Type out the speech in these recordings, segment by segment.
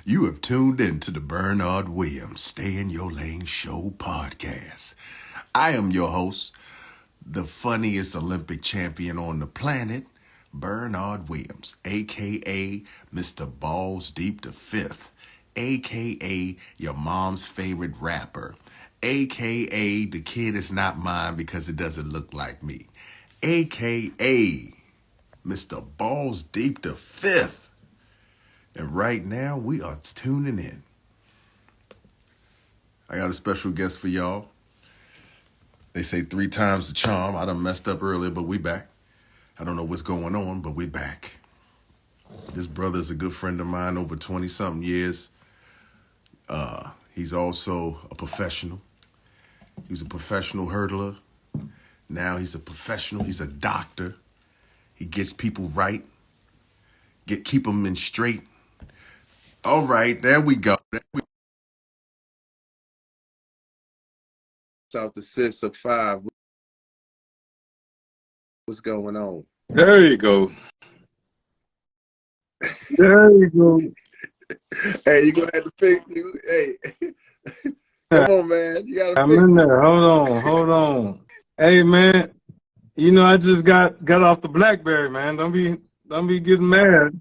You have tuned in to the Bernard Williams Stay in Your Lane Show podcast. I am your host, the funniest Olympic champion on the planet, Bernard Williams, aka Mr. Balls Deep the Fifth, aka your mom's favorite rapper, aka the kid is not mine because it doesn't look like me, aka Mr. Balls Deep the Fifth. And right now, we are tuning in. I got a special guest for y'all. They say 3 times the charm. I done messed up earlier, but we back. I don't know what's going on, but we back. This brother is a good friend of mine over 20-something years. He's also a professional. He was a professional hurdler. Now he's a professional. He's a doctor. He gets people right. Keep them in straight. All right, there we go. Out the 6 of 5. What's going on? There you go. There you go. Hey, you gonna have to fix you. Hey, come on, man. You gotta I'm fix in it. there. Hold on. Hey, man. You know, I just got off the BlackBerry, man. Don't be getting mad.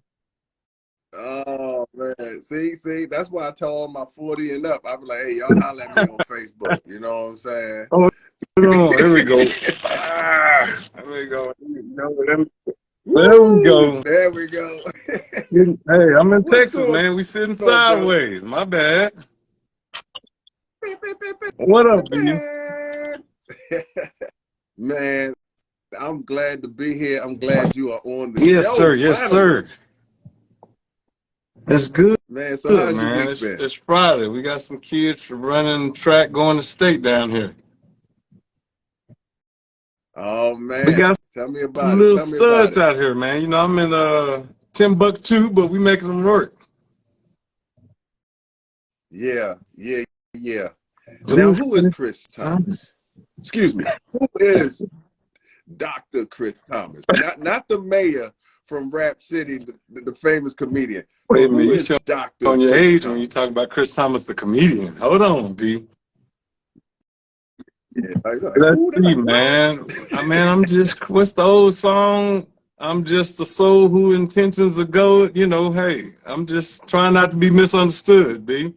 Oh man, see, that's why I tell all my 40 and up. I be like, hey, y'all holler at me on Facebook. You know what I'm saying? Oh, hold on. There we go. There we go. There we go. There we go. Hey, I'm in What's Texas, going man. We sitting on, brother? sideways. My bad. What up, B? Man, I'm glad to be here. I'm glad you are on the Yes, show. sir. Yes, finally. sir. It's good. Man, so Good, how's your man. week been? It's Friday. We got some kids running track going to state down here. Oh We man, got tell me about some it. little Tell me about studs it. out here, man. You know, I'm in Timbuktu, but we making them work. Yeah. Now, Who's who is Chris Thomas? Excuse me. Who is Dr. Chris Thomas? Not the mayor from Rap City, the famous comedian. Wait a But minute, who you is show Dr. on your Chris age Thomas? when you talk about Chris Thomas, the comedian. Hold on, B. Yeah, like, Let's see, man. I'm just, what's the old song? I'm just a soul who intentions are gold. You know, hey, I'm just trying not to be misunderstood, B.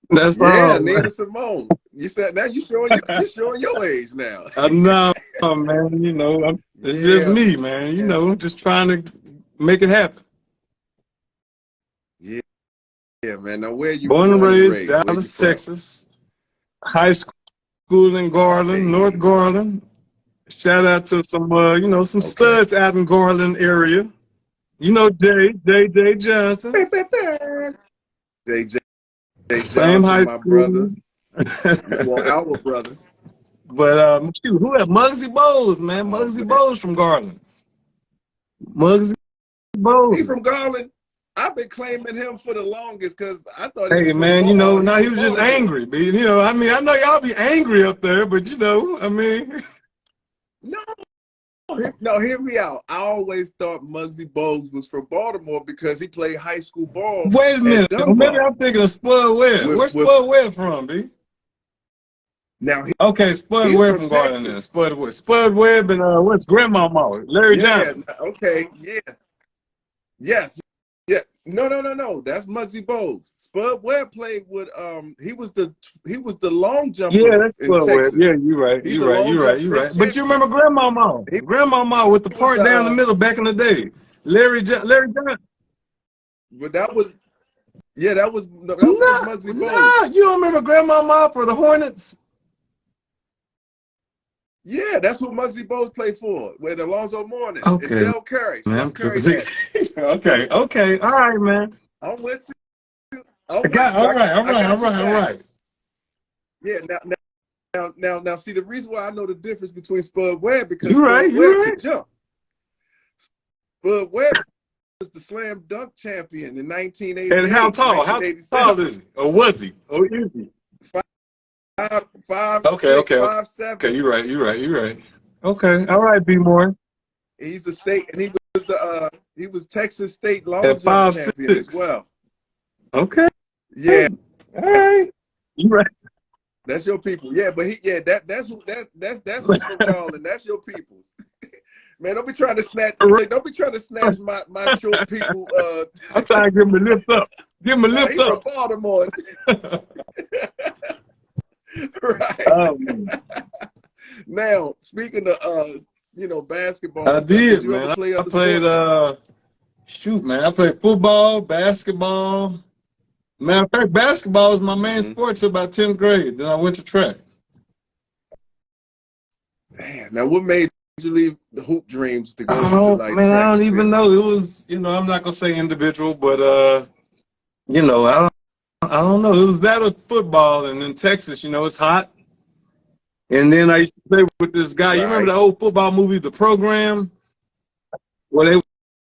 That's Yeah, all, man. Nina Simone. You said now you're showing your age now. No, man, you know, it's just me, man. You know, just trying to make it happen. Yeah, man. Now, where are you Born and raised, Where Dallas, you from? Texas. High school in Garland, Hey. North Garland. Shout out to some, some studs out in Garland area. You know, J.J. Johnson. J.J. Same Johnson, high my school. brother. Well, our brothers. But shoot, who had Muggsy Bowles, man? Muggsy Bowles from Garland. Muggsy Bowles. He from Garland. I've been claiming him for the longest because I thought he was Hey, from man, you know, now he was just Baltimore. angry. But, you know, I mean, I know y'all be angry up there, but, you know, I mean. No, hear me out. I always thought Muggsy Bowles was from Baltimore because he played high school ball. Wait a minute. Maybe I'm thinking of Spud Webb. Where's Spud Webb from, B? Now, okay, Spud Webb from Garland then. Spud Webb and what's grandmama? Larry Johnson. Okay, yeah. Yes. Yeah. No. That's Muggsy Bowles. Spud Webb played with he was the long jumper. Yeah, that's Spud Webb. Yeah, you're right. You're right. But you remember Grandmama? Grandmama with the part down the middle back in the day. Larry Johnson. But that was Muggsy Bowles. Nah, you don't remember Grandmama for the Hornets? Yeah, that's who Muggsy Bowles played for with Alonzo Mourning. Okay. And Del Curry. Okay. All right, man. I'm with you. All right. Yeah, now see the reason why I know the difference between Spud Webb because Spud Webb could jump. Spud Webb was the slam dunk champion in 1988. And how tall? How tall is he? Or was he? Or is he? 5'7". Okay, you're right. Okay, all right, B. Moore. He's the state, and he was Texas State long At jump 5'6". champion as well. Okay. Yeah, All right. You right. that's your people. Yeah, but that's who's from Garland. That's your peoples. Man, don't be trying to snatch my short people. I'm trying to give him a lift up. Give him a lift He's up. from Baltimore. Right. Now, speaking of basketball. I did, you man. ever play I other played sports? man. I played football, basketball. Matter of fact, basketball was my main sport till about 10th grade. Then I went to track. Damn. Now, what made you leave the hoop dreams to go into like man, track I don't and even field? know. It was, I'm not gonna say individual, but I don't know. It was that or football, and in Texas, it's hot. And then I used to play with this guy. You remember the old football movie, The Program, where they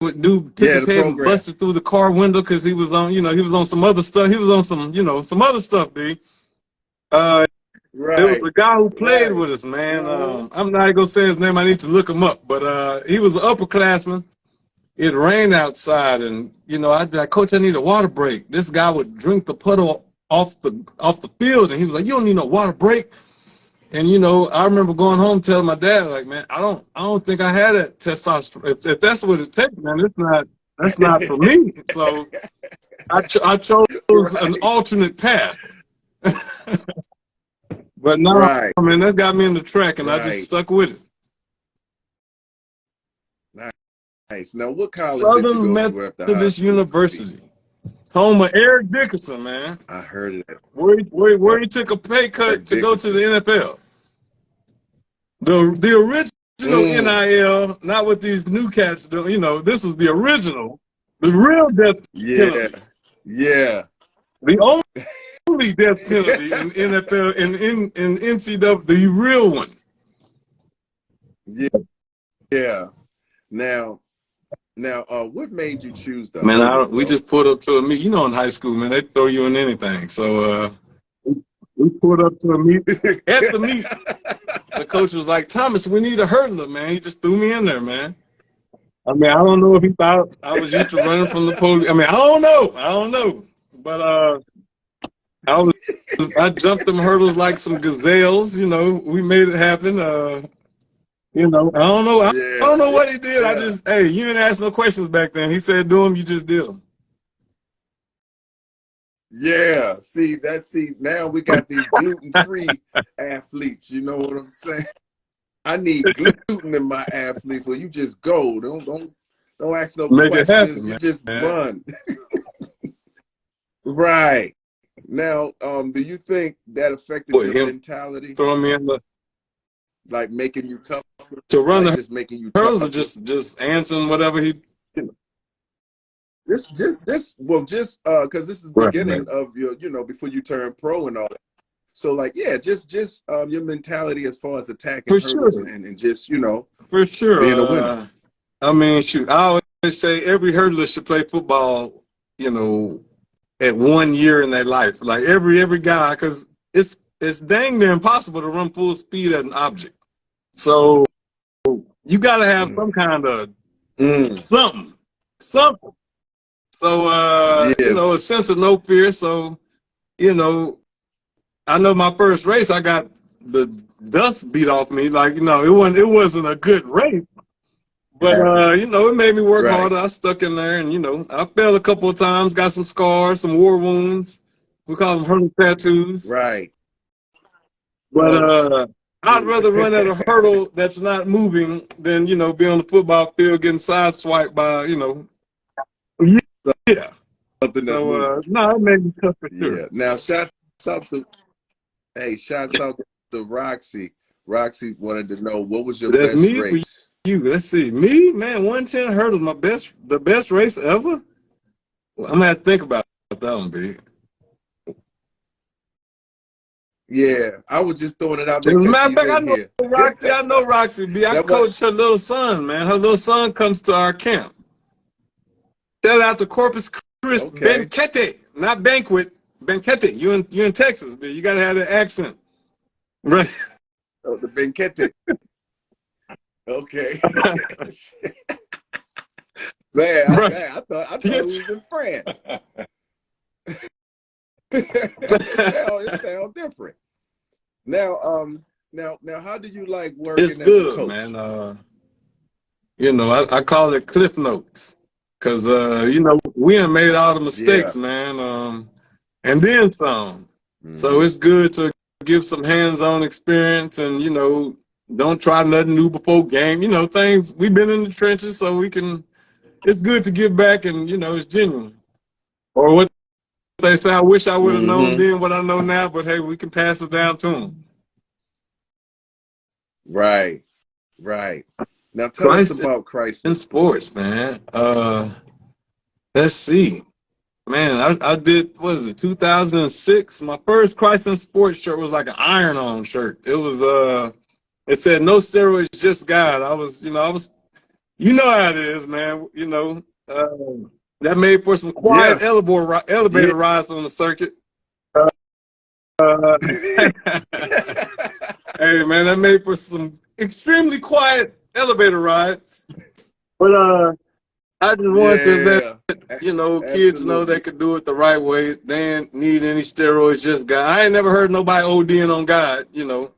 would took his head and busted through the car window because he was on, he was on some other stuff. He was on some, some other stuff, B. There was a guy who played with us, man. I'm not gonna say his name. I need to look him up. But he was an upperclassman. It rained outside, and I'd be like, Coach, I need a water break. This guy would drink the puddle off the field, and he was like, you don't need no water break. And I remember going home telling my dad, like, man, I don't think I had that testosterone. If that's what it takes, man, that's not for me. So I chose an alternate path. But no, I mean, that got me in the track, and I just stuck with it. Nice. Now, what college Southern did you go Methodist University. Home of Eric Dickerson, man. I heard it. Where he took a pay cut to go to the NFL. The original NIL, not what these new cats do. This was the original, the real death penalty. Yeah. The only death penalty in NFL in NCAA, the real one. Yeah. Now, what made you choose that? Man, we just pulled up to a meet. In high school, man, they throw you in anything. So we pulled up to a meet. At the meet, the coach was like, Thomas, we need a hurdler, man. He just threw me in there, man. I mean, I don't know if he thought I was used to running from the police. I mean, I don't know. But I jumped them hurdles like some gazelles. We made it happen. I don't know. I don't know what he did. I just, you didn't ask no questions back then. He said, do them, you just did them. Yeah. See, now we got these gluten-free athletes. You know what I'm saying? I need gluten in my athletes. Well, you just go. Don't ask no questions. Happen, you just run. Right. Now, do you think that affected your mentality? Throwing me in the like making you tougher to run like the just making you hurdles, tougher? or just answering whatever he. Just because this is the beginning of your, before you turn pro and all that. So like, just your mentality as far as attacking hurdles and just, for sure, being a winner. I mean, shoot, I always say every hurdler should play football, at 1 year in their life. Like every guy, because it's dang near impossible to run full speed at an object. So you got to have some kind of something. So, a sense of no fear. So, I know my first race, I got the dust beat off me. Like, it wasn't a good race. But, it made me work harder. I stuck in there and, I fell a couple of times, got some scars, some war wounds. We call them hurdle tattoos. Right. But I'd rather run at a hurdle that's not moving than, be on the football field getting sideswiped by, Yeah. Something so, it made me tough for sure. Yeah. Now, shouts out to Roxy. Roxy wanted to know, what was your best race? Let's see. Me, man, 110 hurdles, the best race ever? Well, I'm going to have to think about that one, B. Yeah, I was just throwing it out there. As a matter of fact, I know Roxy, B. I coach her little son, man. Her little son comes to our camp. Shout out to Corpus Christi, Benquete, not banquet, Benquete. You in Texas, B. You got to have that accent. Right. Oh, the Benquete. Okay. Man, I thought it was in France. It sounds different. Now, now, how do you like working It's as a good, coach? man. You know, I call it Cliff Notes, cause you know, we done made all the mistakes, man, and then some. So it's good to give some hands-on experience, and you know, don't try nothing new before game. You know, things we've been in the trenches, so we can. It's good to give back, and you know, it's genuine. Or what they say, I wish I would have known then what I know now, but hey, we can pass it down to them. Right, right. Now tell us about Christ in sports, man. Let's see. Man, I did, what is it, 2006? My first Christ in Sports shirt was like an iron-on shirt. It was, it said, no steroids, just God. You know how it is, man. You know, that made for some quiet elevator rides on the circuit. Hey, man, that made for some extremely quiet elevator rides. But I just wanted to let, you know, kids know they could do it the right way. They ain't need any steroids, just God. I ain't never heard nobody ODing on God, you know.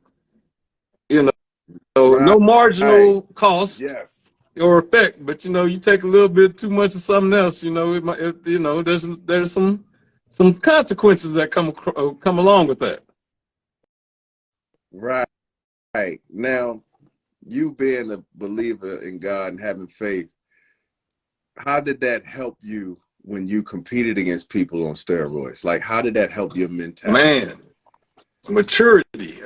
No marginal cost or effect, but you know, you take a little bit too much of something else, you know, you know, there's some consequences that come along with that. Right. Now, you being a believer in God and having faith, how did that help you when you competed against people on steroids? Like, how did that help your mentality? Man, maturity.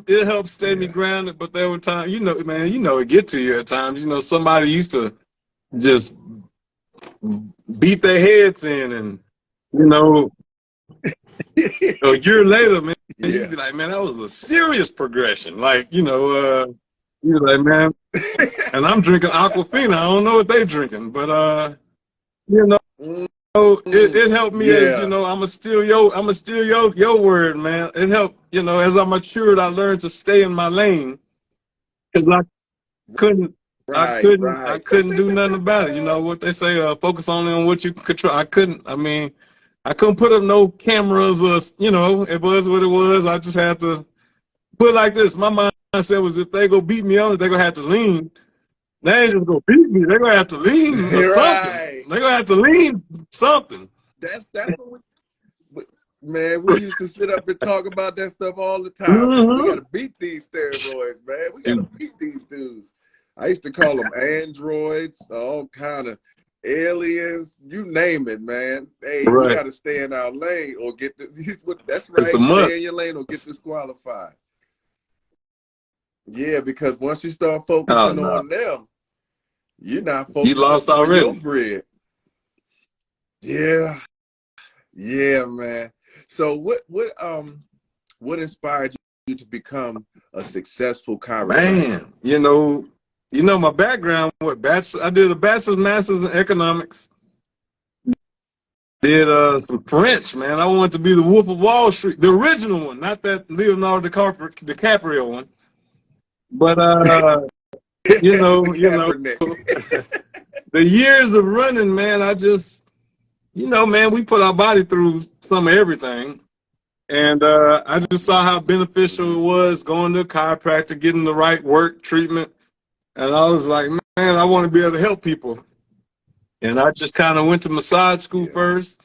It helped stay me grounded, but there were times, you know, man, you know, it get to you at times. You know, somebody used to just beat their heads in, and you know, a year later, man, you'd be like, man, that was a serious progression. Like, you know, you're like, man, and I'm drinking Aquafina. I don't know what they drinking, but you know, it helped me as, you know, I'ma steal your word, man. It helped, you know, as I matured, I learned to stay in my lane, because I couldn't do nothing about it. You know what they say, focus only on what you can control. I couldn't put up no cameras, or, you know, it was what it was. I just had to put it like this. My mindset was, if they go beat me on it, they're gonna have to lean. They ain't just gonna beat me. They're gonna have to lean or something. They're gonna have to lean something. That's what man, we used to sit up and talk about that stuff all the time. We gotta beat these steroids, man. We gotta beat these dudes. I used to call them androids, all kind of aliens, you name it, man. Hey, we gotta stay in our lane or get that's right. Stay in your lane or get disqualified. Yeah, because once you start focusing on them, you're not focusing on your bread. Yeah, man. So what inspired you to become a successful chiropractor? Man, you know my background. I did a bachelor's, master's in economics. Did some French, man. I wanted to be the Wolf of Wall Street, the original one, not that Leonardo DiCaprio one. But you know, the years of running, man, I just, you know, man, we put our body through some of everything. And I just saw how beneficial it was going to a chiropractor, getting the right work, treatment. And I was like, man, I want to be able to help people. And I just kind of went to massage school first.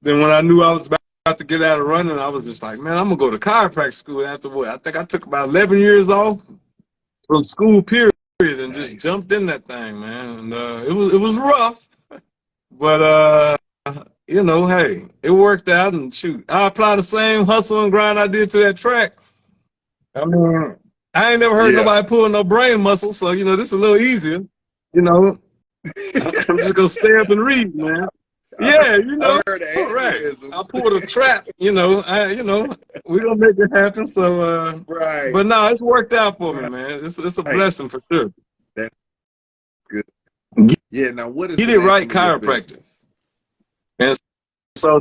Then when I knew I was about to get out of running, I was just like, man, I'm going to go to chiropractic school after what? I think I took about 11 years off from school period and just jumped in that thing, man. And it was rough, but you know, hey, it worked out. And shoot, I apply the same hustle and grind I did to that track. I mean, I ain't never heard nobody pulling no brain muscle, so you know, this is a little easier. You know, I'm just gonna stay up and read, man. Yeah, you know, right. I pulled a trap, you know. We're gonna make it happen. So, but no, it's worked out for me, man. It's a blessing for sure. That's good. Yeah. Now, what is get it right, chiropractic? And so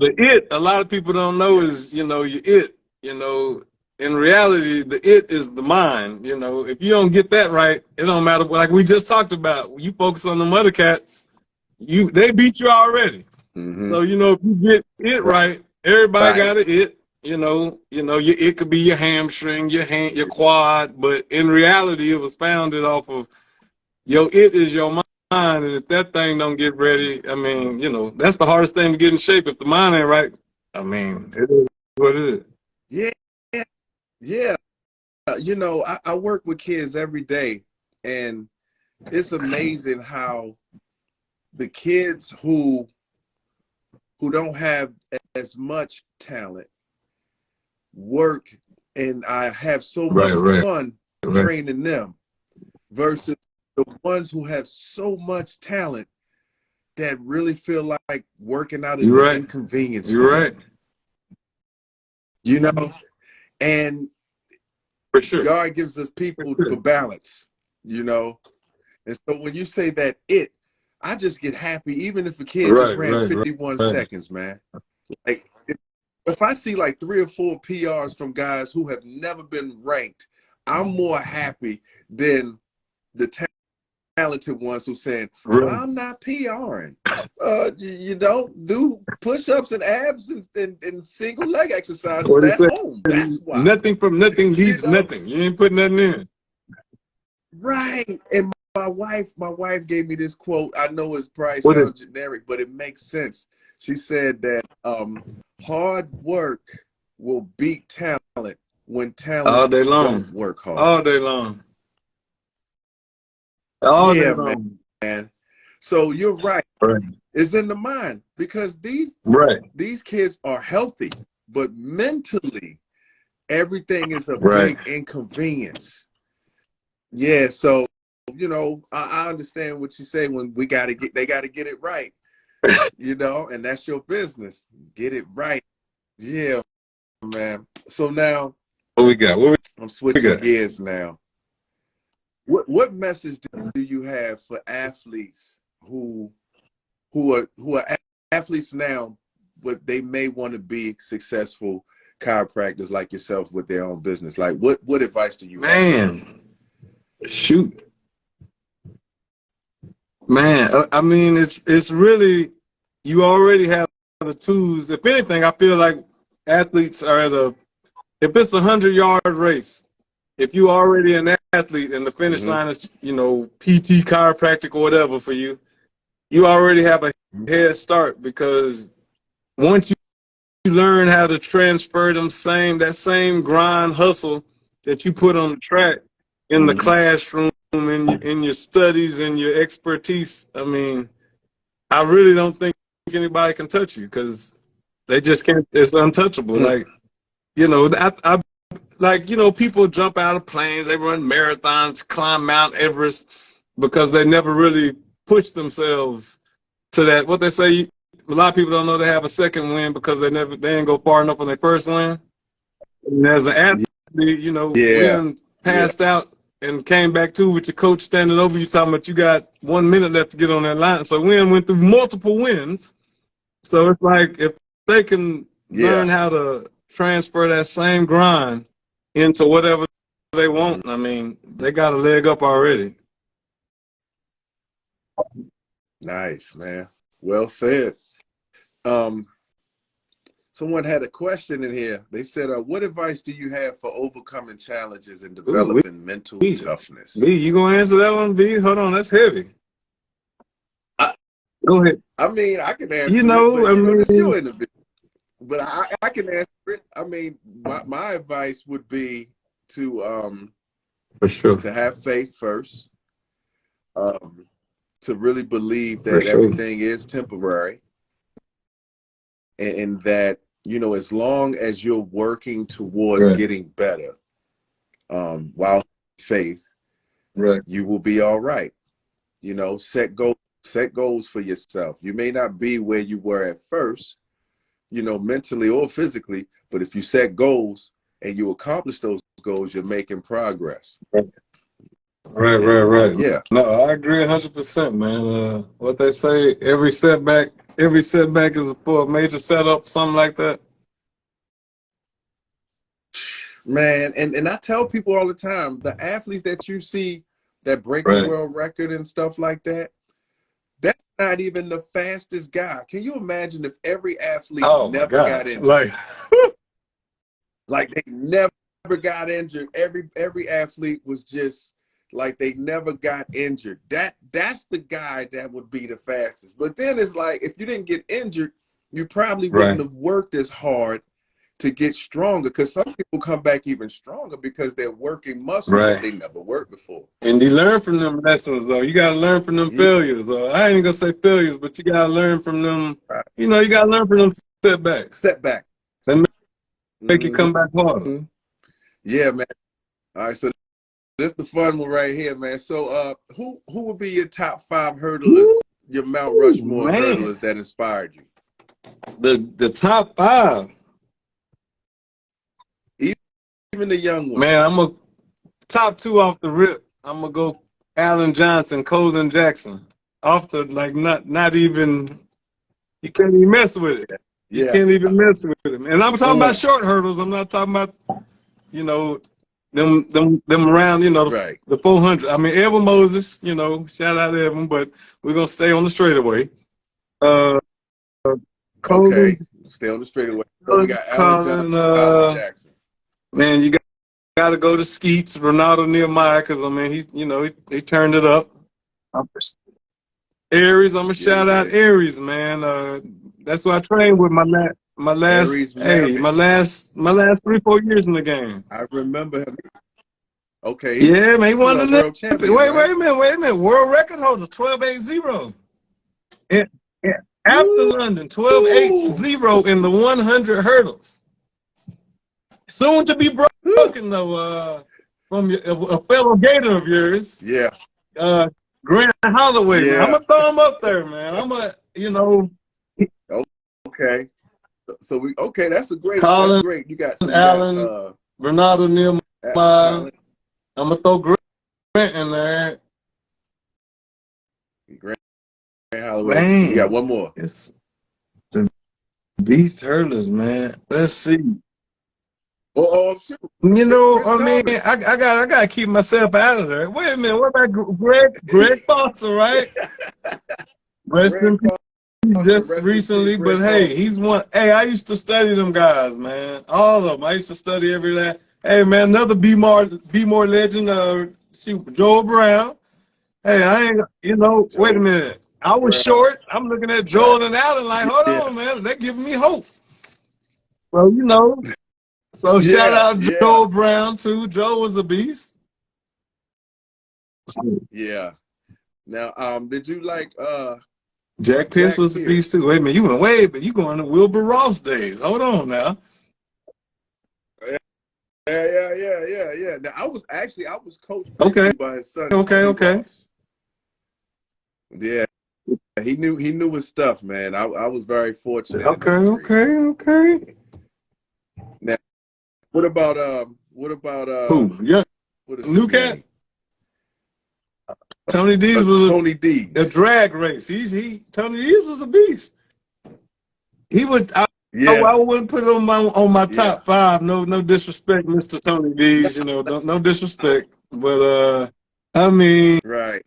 a lot of people don't know is, you know, you know, in reality, the it is the mind. You know, if you don't get that right, it don't matter. Like we just talked about, you focus on the mother cats, they beat you already. So you know, if you get it right, everybody got an it. You know, it could be your hamstring, your hand, your quad, but in reality, it was founded off of your it is your mind, and if that thing don't get ready, I mean, you know, that's the hardest thing to get in shape. If the mind ain't right, I mean, it is what it is. Yeah. You know, I work with kids every day, and it's amazing how the kids who don't have as much talent work, and I have so much fun training them versus the ones who have so much talent that really feel like working out is an inconvenience for them. You know, and for sure, God gives us people for balance, you know. And so when you say that I just get happy even if a kid just ran 51 seconds, man. Like if I see like 3 or 4 PRs from guys who have never been ranked, I'm more happy than the talented ones who saying, well, I'm not PRing. You don't do push-ups and abs and single leg exercises at home. That's why. Nothing from nothing leaves nothing. You ain't putting nothing in. Right. And my wife gave me this quote. I know it's probably sounds generic, but it makes sense. She said that hard work will beat talent when talent all day long. Don't work hard. All day long. All day long. Man. So you're right. It's in the mind because these kids are healthy, but mentally everything is a big inconvenience. Yeah, so you know, I understand what you say when they got to get it right. You know, and that's your business. Get it right. Yeah, man. So now what we got? I'm switching gears now. What message do you have for athletes who are athletes now, but they may want to be successful chiropractors like yourself with their own business? Like what advice do you have? Man, shoot. Man, I mean, it's really, you already have the tools. If anything, I feel like athletes are if it's a 100-yard race, if you already an athlete and the finish line is, you know, PT, chiropractic, or whatever for you, you already have a head start because once you learn how to transfer that same grind hustle that you put on the track in the classroom, in your studies and your expertise, I mean, I really don't think anybody can touch you because they just can't. It's untouchable. Like, you know, like, you know, people jump out of planes, they run marathons, climb Mount Everest because they never really push themselves to that. What they say, a lot of people don't know they have a second win because they didn't go far enough on their first win. And as an athlete, you know, Win passed out and came back to with your coach standing over you talking about you got 1 minute left to get on that line. So Win went through multiple wins. So it's like if they can learn how to transfer that same grind into whatever they want, I mean, they got a leg up already. Nice, man. Well said. Someone had a question in here. They said, what advice do you have for overcoming challenges and developing mental toughness? B, you gonna answer that one, B? Hold on, that's heavy. Go ahead. I mean, I can answer it, but, it's your interview. But I can answer it. I mean, my advice would be to for sure, to have faith first, to really believe that everything is temporary, and that, you know, as long as you're working towards getting better, while faith, you will be all right. You know, set goals for yourself. You may not be where you were at first, you know, mentally or physically, but if you set goals and you accomplish those goals, you're making progress. Right. Yeah. No, I agree 100%, man. What they say, every setback is for a major setup, something like that. Man, and I tell people all the time, the athletes that you see that break the Right. world record and stuff like that, that's not even the fastest guy. Can you imagine if every athlete Oh my never got God. injured? Like they never got injured. Every athlete was just like they never got injured. That's the guy that would be the fastest. But then it's like if you didn't get injured, you probably wouldn't Right. have worked as hard to get stronger. Because some people come back even stronger because they're working muscles that Right. they never worked before. And you learn from them lessons, though. You got to learn from them Yeah. failures, though. I ain't gonna say failures, but you got to learn from them. Right. You know, you got to learn from them setbacks. Setback. They make you come back harder. Yeah, man. All right, so this is the fun one right here, man. So, who would be your top 5 hurdlers, your Mount Rushmore Man. hurdlers that inspired you? The top 5. Even the young ones. Man, I'm a top 2 off the rip. I'm gonna go Alan Johnson, Colin Jackson. Off the not even. You can't even mess with it. You Yeah. can't even mess with him. And I'm talking about short hurdles. I'm not talking about, you know, them around, you know, Right. the 400. I mean, Evan Moses, you know, shout out to Evan, but we're gonna stay on the straightaway. Colin, Okay. Stay on the straightaway. So we got Alan Johnson, Colin Jackson. Man, you got to go to Skeets, Ronaldo Nehemiah, because I mean, he turned it up. Aries, I'm gonna shout out Aries, man. That's what I trained with my last Aries my last 3-4 years in the game. I remember him. Okay. Yeah, man, he won the world champion. Wait right? a minute. World record holder, 12.80. After London, 12.80 in the 100 hurdles. Soon to be broken though, from a fellow Gator of yours. Yeah. Grant Holloway. Yeah. Man. I'm gonna throw him up there, man. I'm gonna, you know. Okay. So that's a great. Colin, that's great. You got some Allen, Ronaldo Nehemiah. I'm gonna throw Grant in there. Grant Holloway. Man, You got one more. It's the beast hurdlers, man. Let's see. Oh, shoot. You know, Chris I mean, Davis. I gotta keep myself out of there. Wait a minute, what about Greg Foster, right? Rest in peace just recently, but hey, he's one. Hey, I used to study them guys, man. All of them. I used to study every day. Hey, man, another Be More legend, Joel Brown. Hey, I ain't, you know, wait a minute. I was short. I'm looking at Joel and Allen like, hold on, man. They're giving me hope. Well, you know. So shout out Joel Brown too. Joe was a beast. Yeah. Now, did you like Jack Pierce was a beast too. Wait a minute, you went way, but you going to Wilbur Ross days. Hold on now. Yeah. Now I was coached by his son. Okay. Yeah. He knew his stuff, man. I was very fortunate. Okay. Now, what about who? Yeah. New cat. Tony Dees was Tony Dees. A drag race. Tony Dees was a beast. He would. I wouldn't put it on my top 5. No disrespect, Mr. Tony Dees. You know, no disrespect. But I mean, right.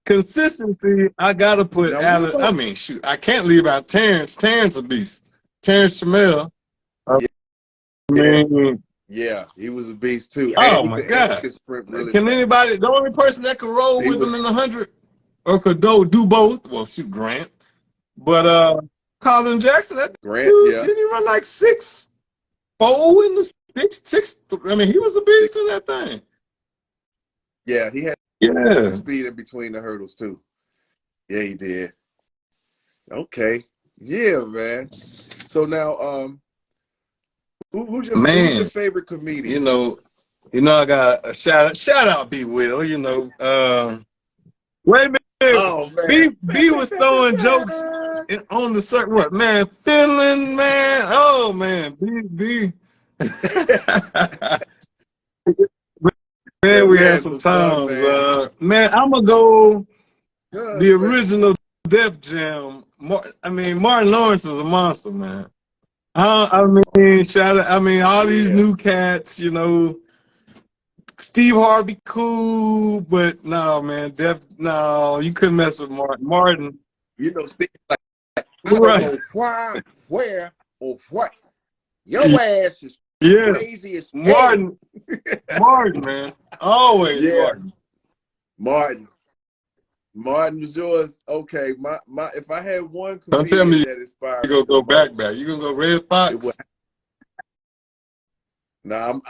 Consistency. I gotta put Allen. I mean, shoot, I can't leave out Terrence. Terrence a beast. Terrence Chamel. Yeah, he was a beast too. Oh my God! Can anybody? The only person that could roll with him in 100 or could do both? Well, shoot, Grant. But Colin Jackson, that dude, didn't he run like 6'4" in the 6'6"? I mean, he was a beast in that thing. Yeah, he had some speed in between the hurdles too. Yeah, he did. Okay. Yeah, man. So now, who's your favorite comedian? You know, I got a shout out B Will. You know, wait a minute. Oh, man. B was throwing jokes on the certain what man, Finland, man. Oh man, B. Man, we had some times. Man, I'm gonna go the original Def Jam. Martin Lawrence is a monster, man. I mean, shout out. I mean, all these new cats, you know. Steve Harvey, cool, but no, man, no, you couldn't mess with Martin. Martin, You know, Steve, like, I don't right? know why, where, or what. Your ass is Yeah, crazy as hell. Martin, Martin, man, always Yeah, Martin. Martin was yours. Okay, my if I had one Don't tell me comedian that inspired you me gonna the go back. most, You gonna go Red it would. Fox? Nah,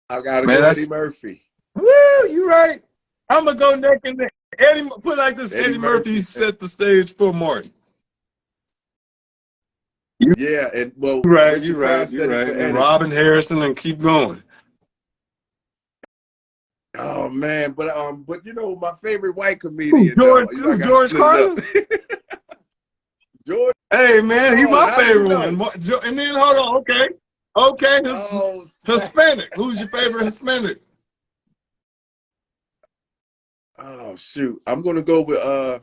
I gotta Man, go Eddie that's Murphy. woo. You right. I'm gonna go neck and neck. Eddie, put like this: Eddie Eddie Murphy Murphy. set the stage for Martin. You Yeah, and well, right. Richard You Pryor right. You said it right. for And Eddie. Robin Harrison, and keep going. Oh man, but you know, my favorite white comedian George, though. You know, I gotta George split it Carlin. up. George. Hey man, he Oh, my how you favorite know? one. And then hold on, okay, Oh, Hispanic. Who's your favorite Hispanic? oh shoot, I'm gonna go with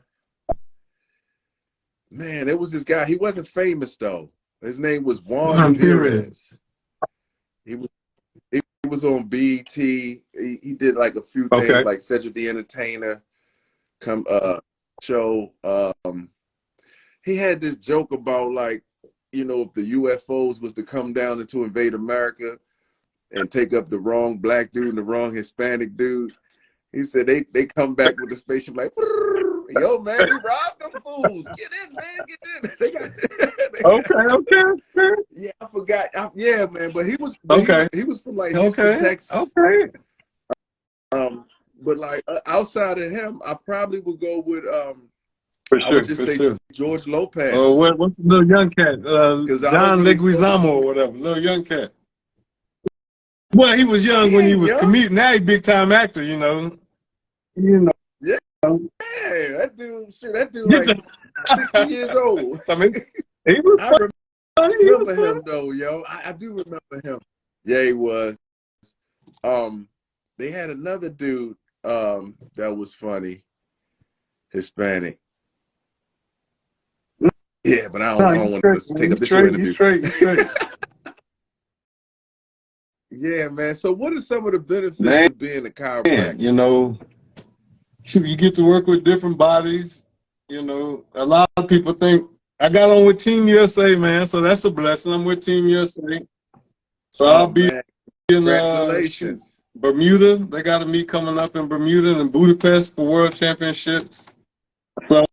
man, it was this guy. He wasn't famous though. His name was Juan Period. Perez. He was he was on BET. He did like a few things Okay. like Cedric the Entertainer come show. He had this joke about like, you know, if the UFOs was to come down and to invade America and take up the wrong black dude and the wrong Hispanic dude. He said they come back with the spaceship like, yo man, we robbed them fools. Get in, man, get in. They got, Okay. yeah, I forgot. Yeah, man, but Okay. he was from like Houston, Texas. Okay. But like outside of him, I probably would go with For I would sure, just for say sure. George Lopez. Oh, what's the little young cat? John really Leguizamo or whatever. Little young cat. Well, he was young when he was comedian. Now he's big time actor, you know. Yeah, hey, that dude like 60 years old. I mean, he was funny. He was remember him though, yo. I do remember him. Yeah, he was. They had another dude that was funny, Hispanic. Yeah, but I don't want to take up this interview. Straight. Yeah, man. So what are some of the benefits of being a chiropractor? You know, you get to work with different bodies. You know, a lot of people think I got on with Team USA, man. So that's a blessing. I'm with Team USA. So I'll be in Bermuda. They got a meet coming up in Bermuda and Budapest for World Championships. So,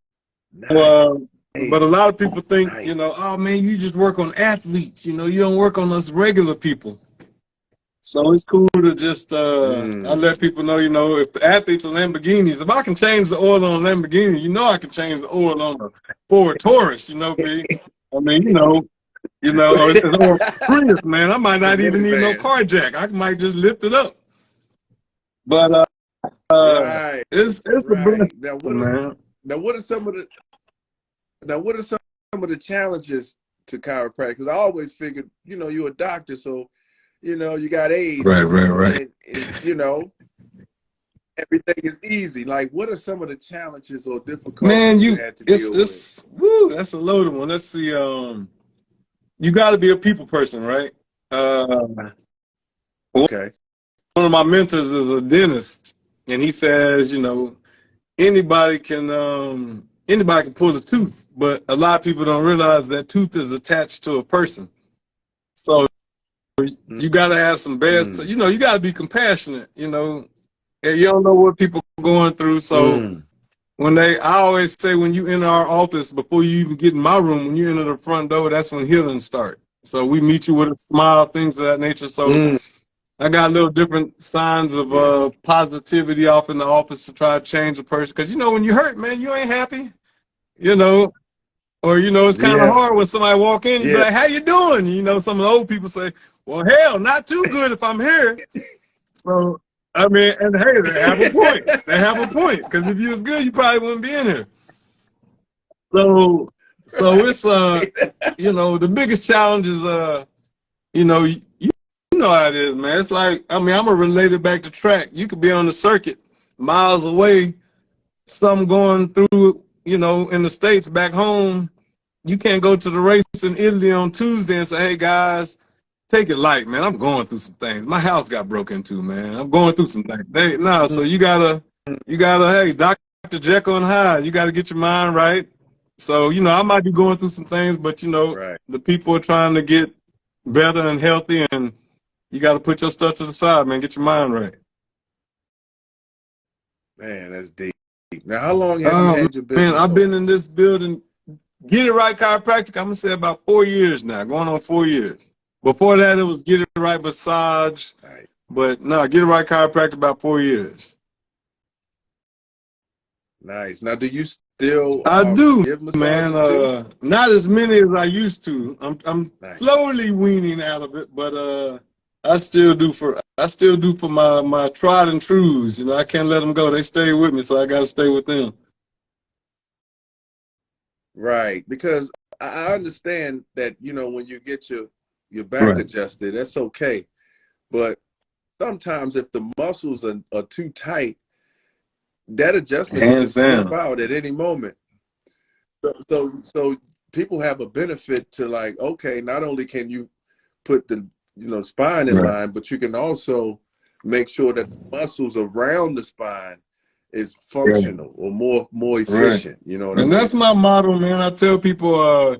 but a lot of people think, you know, oh man, you just work on athletes. You know, you don't work on us regular people. So it's cool to just I let people know, you know, if the athletes are Lamborghinis, if I can change the oil on a Lamborghini, you know I can change the oil on a Ford Taurus, you know, B. I mean, you know, it's all Prius, man. I might not even need no car jack. I might just lift it up. But it's a blessing, man. Now what are some of the challenges to chiropractic? Because I always figured, you know, you're a doctor, so you know, you got AIDS. Right. And, you know, everything is easy. Like, what are some of the challenges or difficulties you had to deal with? Woo, that's a loaded one. Let's see. You got to be a people person, right? Okay. One of my mentors is a dentist, and he says, you know, anybody can pull the tooth, but a lot of people don't realize that tooth is attached to a person. So you got to have some bad, you know, you got to be compassionate, you know, and you don't know what people are going through. So I always say, when you enter our office, before you even get in my room, when you enter the front door, that's when healing starts. So we meet you with a smile, things of that nature. So I got little different signs of positivity off in the office to try to change a person. Because, you know, when you hurt, man, you ain't happy, you know. Or, you know, it's kind of hard when somebody walk in and be like, how you doing? You know, some of the old people say, well, hell, not too good if I'm here. So, I mean, and hey, they have a point. They have a point. Because if you was good, you probably wouldn't be in here. So it's, you know, the biggest challenge is, you know, you know how it is, man. It's like, I mean, I'm going to relate it back to track. You could be on the circuit miles away, some going through, you know, in the States back home. you can't go to the race in Italy on Tuesday and say, hey guys, take it light, man. I'm going through some things. My house got broken into, man. I'm going through some things. So you gotta, hey, Dr. Jekyll and Hyde, you gotta get your mind right. So, you know, I might be going through some things, but you know, Right. the people are trying to get better and healthy, and you gotta put your stuff to the side, man. Get your mind right. Man, that's deep. Now, how long have you had your business? Man, I've been in this building, Get It Right Chiropractic, I'm gonna say about 4 years now, going on 4 years. Before that, it was Get It Right Massage. Right. But no, Get It Right Chiropractic about 4 years. Nice. Now, do you still I do, give man. massages too? Not as many as I used to. I'm Nice. slowly weaning out of it, but I still do for my tried and trues. You know, I can't let them go. They stay with me, so I got to stay with them. Right. Because I understand that, you know, when you get your back Right. adjusted, that's okay. But sometimes if the muscles are too tight, that adjustment can Hands just slip down. out at any moment. So people have a benefit to, like, okay, not only can you put the, you know, spine in Right. line, but you can also make sure that the muscles around the spine is functional or more efficient. You know what I And mean? that's my motto, man. I tell people,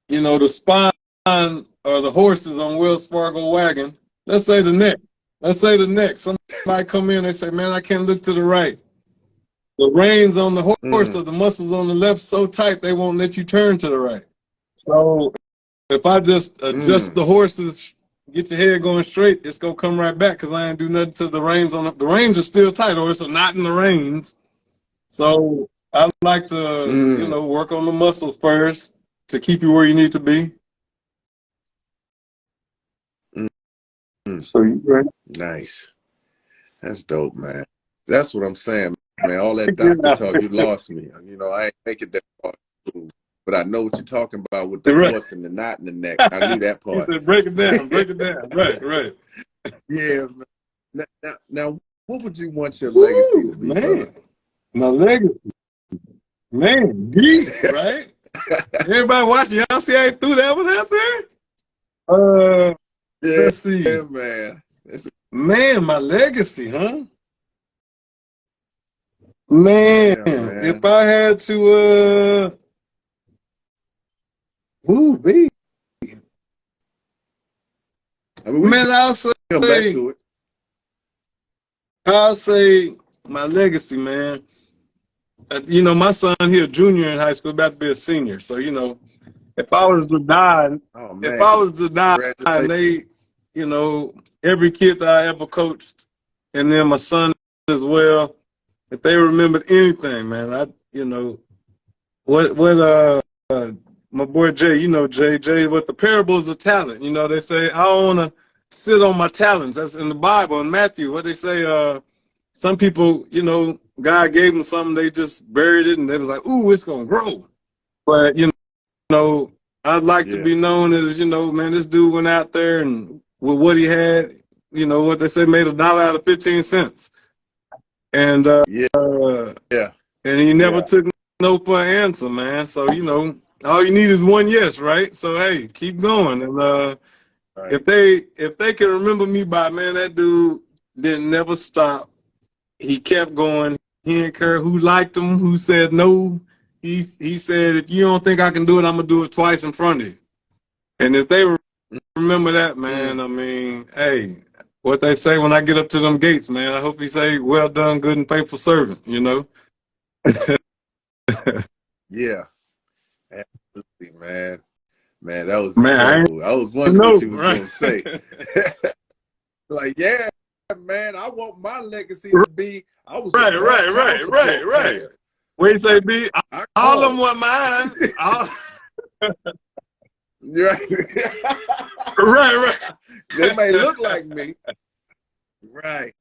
you know, the spine or the horses on Wells Fargo wagon. Let's say the neck. Somebody come in, they say, man, I can't look to the right. The reins on the horse or the muscles on the left so tight they won't let you turn to the right. So if I just adjust the horses, get your head going straight, it's gonna come right back because I ain't do nothing to the reins on the reins are still tight, or it's a knot in the reins. So I like to, you know, work on the muscles first to keep you where you need to be. So you right. Nice. That's dope, man. That's what I'm saying, man. All that doctor talk, you lost me. You know, I ain't making that part, but I know what you're talking about with the horse and the knot in the neck. I knew that part. He said, break it down, break it down. Right. Yeah, man. Now, what would you want your legacy to be, man? brother? My legacy, man, deep, right? Everybody watching, y'all see I threw that one out there? Yeah, let's see. Yeah, man. Man, my legacy, huh? Man, if I had to, be. I mean, man, I'll say, come back to it. I'll say my legacy, man. You know, my son here, junior in high school, about to be a senior. So, you know, if I was to die, and they, you know, every kid that I ever coached, and then my son as well, if they remembered anything, man, you know, what my boy Jay, you know, Jay, with the parables of talent, you know, they say, I don't want to sit on my talents. That's in the Bible, in Matthew, what they say, some people, you know, God gave them something, they just buried it, and they was like, ooh, it's going to grow. But, you know, I'd like to be known as, you know, man, this dude went out there and with what he had, you know, what they say, made $1 out of 15 cents. And, and he never took no for an answer, man. So, you know, all you need is one yes, right? So, hey, keep going. And if they can remember me by, man, that dude didn't never stop. He kept going. He didn't care who liked him, who said no. He said, if you don't think I can do it, I'm going to do it twice in front of you. And if they remember that, man, I mean, hey, what they say when I get up to them gates, man, I hope he say, well done, good and faithful servant, you know? Yeah. Absolutely, man. Man, that was incredible. I was wondering what you was going to say. Like, yeah, man, I want my legacy to be, I was right. What you say, B? All of them were mine. Right. They may look like me. Right.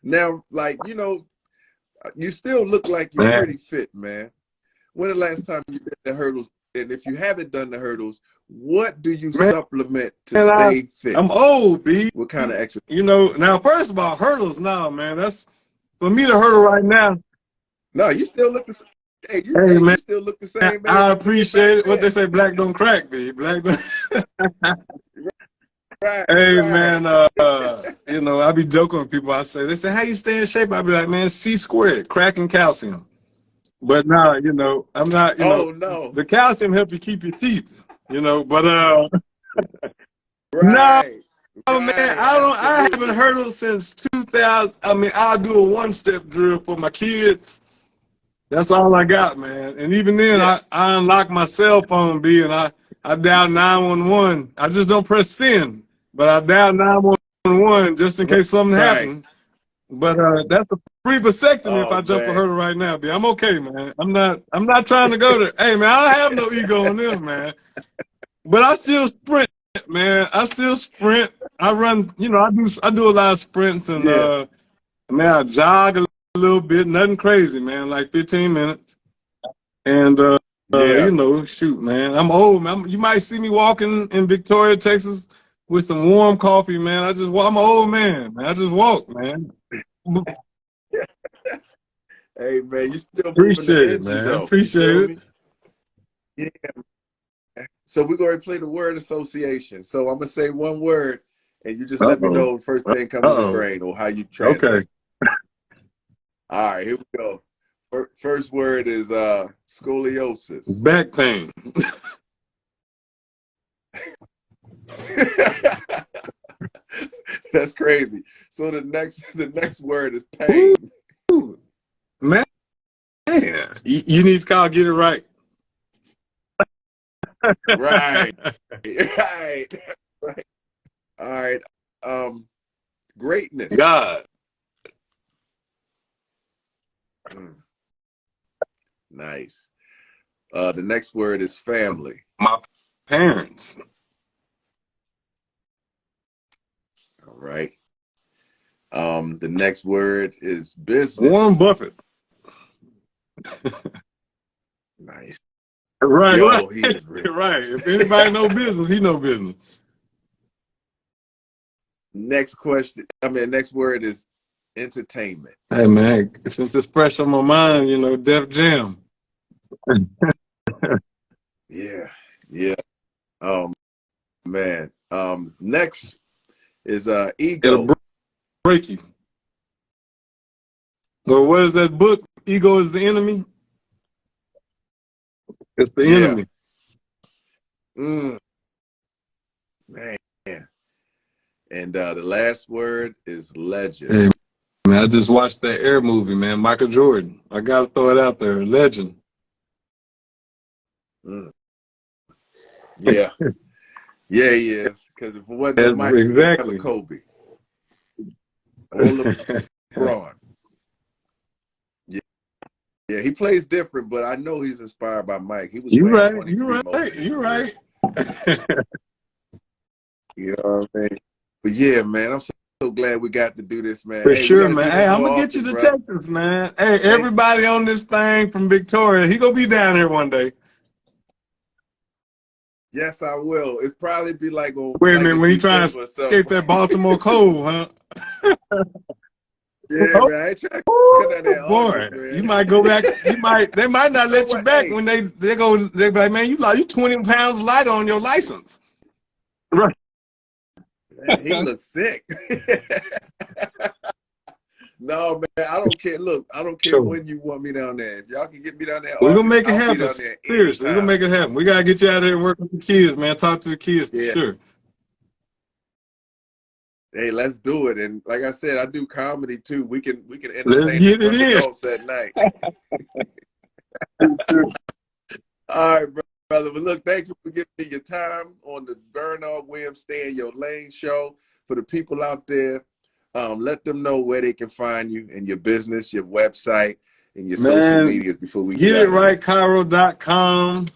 Now, like, you know, you still look like you're pretty fit, man. When the last time you did the hurdles? And if you haven't done the hurdles, what do you supplement to stay fit? I'm old, B. What kind of exercise? You know, now, first of all, hurdles now, man. That's, for me to hurdle right now. No, you still look the same. Hey, you man, still look the same man I you did appreciate back it. What they then. say, black don't crack, baby. Black don't. Right, Hey, right. man, you know, I be joking with people. They say, how you stay in shape? I be like, man, C squared, cracking calcium. But nah, you know, I'm not, you know, Oh no. the calcium help you keep your teeth, you know, but, no, Right. man, Right. I haven't Absolutely. hurdled since 2000. I mean, I'll do a one-step drill for my kids. That's all I got, man. And even then, Yes. I unlock my cell phone, B, and I dial 911. I just don't press send, but I dial 911 just in case something Right. happens. But that's a free vasectomy if Oh I jump a man. hurdle right now, B. I'm okay, man. I'm not trying to go there. Hey, man, I don't have no ego on them, man. But I still sprint, man. I still sprint. I run, you know, I do a lot of sprints and Yeah. man, I jog a little bit, nothing crazy, man, like 15 minutes. And Yeah. you know, shoot, man, I'm old, man. You might see me walking in Victoria, Texas, with some warm coffee, man. I'm an old man, man. I just walk, man. Hey man, you still moving the Appreciate it, engine man. though. You Appreciate feel it. me? Yeah. So we're going to play the word association. So I'm gonna say one word, and you just Uh let me oh. know the first Uh thing come to your oh. brain or how you Okay. translate. All right, here we go. First word is scoliosis. Back pain. That's crazy. So the next word is Ooh, pain. man. You need to call get it right. Right. Right. Right. All right. Greatness. God. Mm, nice. The next word is family. My parents. All right. The next word is Warren business. Buffett. Nice. Right, right, Yo, he is real right. nice. If anybody know business, he know business. Next word is entertainment. Hey man, since it's fresh on my mind, you know, Def Jam. Yeah. Yeah. Oh man. Next is It'll ego. break you. Or what is that book? Ego is the enemy. It's the Yeah. enemy. Mm, man. And the last word is legend. Hey man, I just watched that Air movie, man. Michael Jordan. I gotta throw it out there. Legend. Mm, yeah. Yeah, he is. Because if it wasn't no Michael, we'd have a Exactly. Kobe or LeBron. Yeah. Yeah, he plays different, but I know he's inspired by Mike. He was You wearing right. You 23 most of right. his You career. right. You know what I mean? But yeah, man, I'm so glad we got to do this, man. For Hey, we sure, got to man. do Hey, this I'm more gonna get you often, to brother. Texas, man. Hey, Thank everybody on this thing from Victoria, he gonna be down here one day. Yes, I will. It'd probably be like Wait a like minute, in when he trying to December or escape something. that Baltimore cold, huh? Yeah, Oh, man. I ain't trying to come down there in boy, August, you man. might go back. They might not know let you what? back Hey, when they be like, man, you 20 pounds lighter on your license. Right. man, he looks sick. No, man, I don't care. Look, I don't care Sure. when you want me down there. If y'all can get me down there in We're gonna August, make it I'll be happen. down there Seriously, we're gonna anytime. make it happen. We gotta get you out there and work with the kids, man. Talk to the kids for Yeah. sure. Hey, let's do it. And like I said, I do comedy too. We can Let's entertain the get it young in. adults at night. All right, brother. But look, thank you for giving me your time on the Bernard Williams Stay in Your Lane show. For the people out there, let them know where they can find you and your business, your website, and your social Man, medias before we get get it out of right, here. Cairo.com.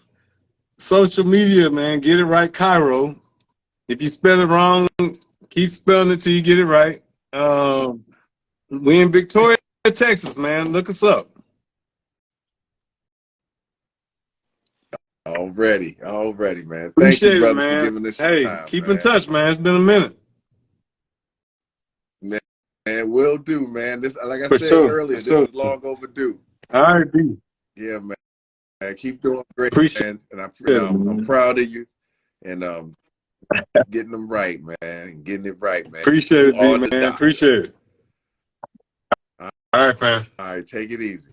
Social media, man. Get it right, Cairo. If you spell it wrong, keep spelling it till you get it right. We in Victoria, Texas, man. Look us up. Already, man. Thank you, Appreciate it, brother, for man. giving us your Hey, time, keep in man. touch, man. It's been a minute. Man, will do, man. This, like I For said sure. For earlier, this sure. is long overdue. All right, B. Yeah, man. Keep doing great, Appreciate man. And it, I'm man. proud of you. And getting them right, man. Getting it right, man. Appreciate it, D, All the man. doctor. Appreciate it. All All right, fam. right, take it easy.